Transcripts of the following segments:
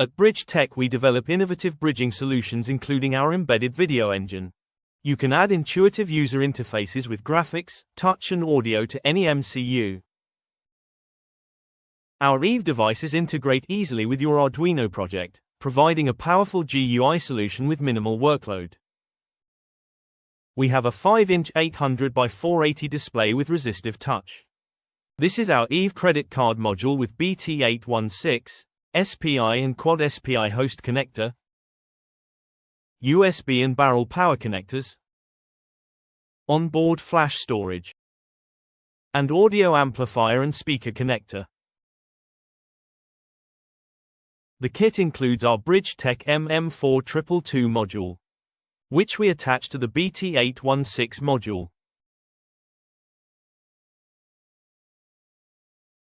At Bridgetek we develop innovative bridging solutions including our embedded video engine. You can add intuitive user interfaces with graphics, touch and audio to any MCU. Our EVE devices integrate easily with your Arduino project, providing a powerful GUI solution with minimal workload. We have a 5-inch 800 by 480 display with resistive touch. This is our EVE credit card module with BT816 SPI and quad SPI host connector, USB and barrel power connectors, onboard flash storage, and audio amplifier and speaker connector. The kit includes our Bridgetek MM422 module, which we attach to the BT816 module.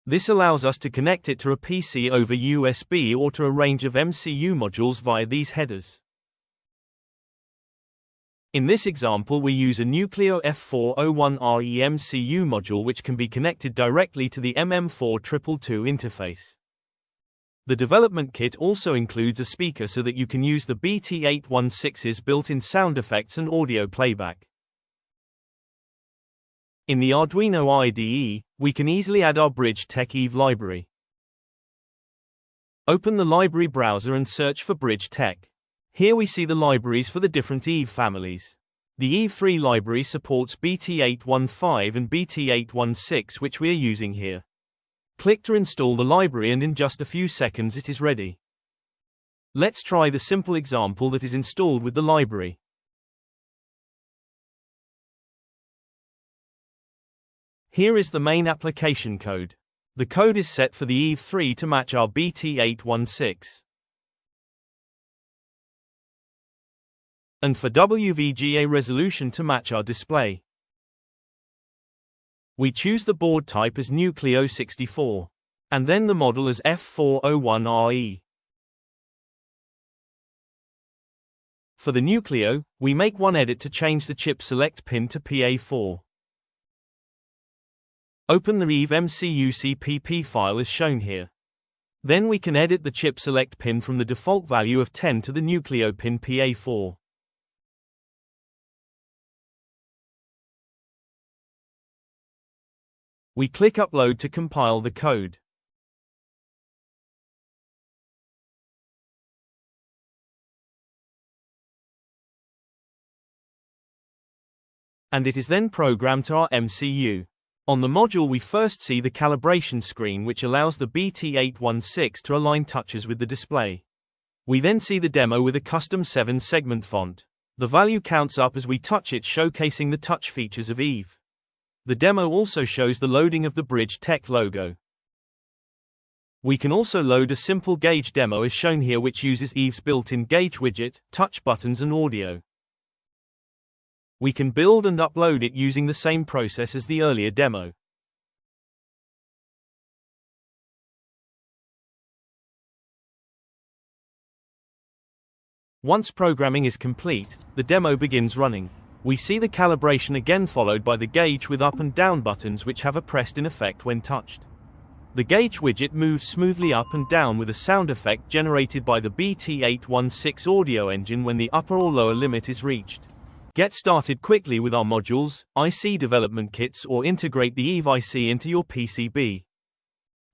This allows us to connect it to a PC over USB or to a range of MCU modules via these headers. In this example we use a Nucleo F401RE MCU module which can be connected directly to the MM422 interface. The development kit also includes a speaker so that you can use the BT816's built-in sound effects and audio playback. In the Arduino IDE, we can easily add our Bridgetek EVE library. Open the library browser and search for Bridgetek. Here we see the libraries for the different EVE families. The EVE3 library supports BT815 and BT816 which we are using here. Click to install the library and in just a few seconds it is ready. Let's try the simple example that is installed with the library. Here is the main application code. The code is set for the EVE3 to match our BT816. And for WVGA resolution to match our display. We choose the board type as Nucleo 64, and then the model as F401RE. For the Nucleo, we make one edit to change the chip select pin to PA4. Open the EVE MCU CPP file as shown here. Then we can edit the chip select pin from the default value of 10 to the Nucleo pin PA4. We click Upload to compile the code. And it is then programmed to our MCU. On the module we first see the calibration screen which allows the BT816 to align touches with the display. We then see the demo with a custom 7-segment font. The value counts up as we touch it, showcasing the touch features of EVE. The demo also shows the loading of the Bridgetek logo. We can also load a simple gauge demo as shown here which uses EVE's built-in gauge widget, touch buttons and audio. We can build and upload it using the same process as the earlier demo. Once programming is complete, the demo begins running. We see the calibration again followed by the gauge with up and down buttons which have a pressed-in effect when touched. The gauge widget moves smoothly up and down with a sound effect generated by the BT816 audio engine when the upper or lower limit is reached. Get started quickly with our modules, IC development kits or integrate the EVE IC into your PCB.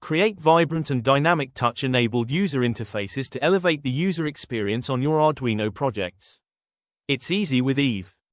Create vibrant and dynamic touch-enabled user interfaces to elevate the user experience on your Arduino projects. It's easy with EVE.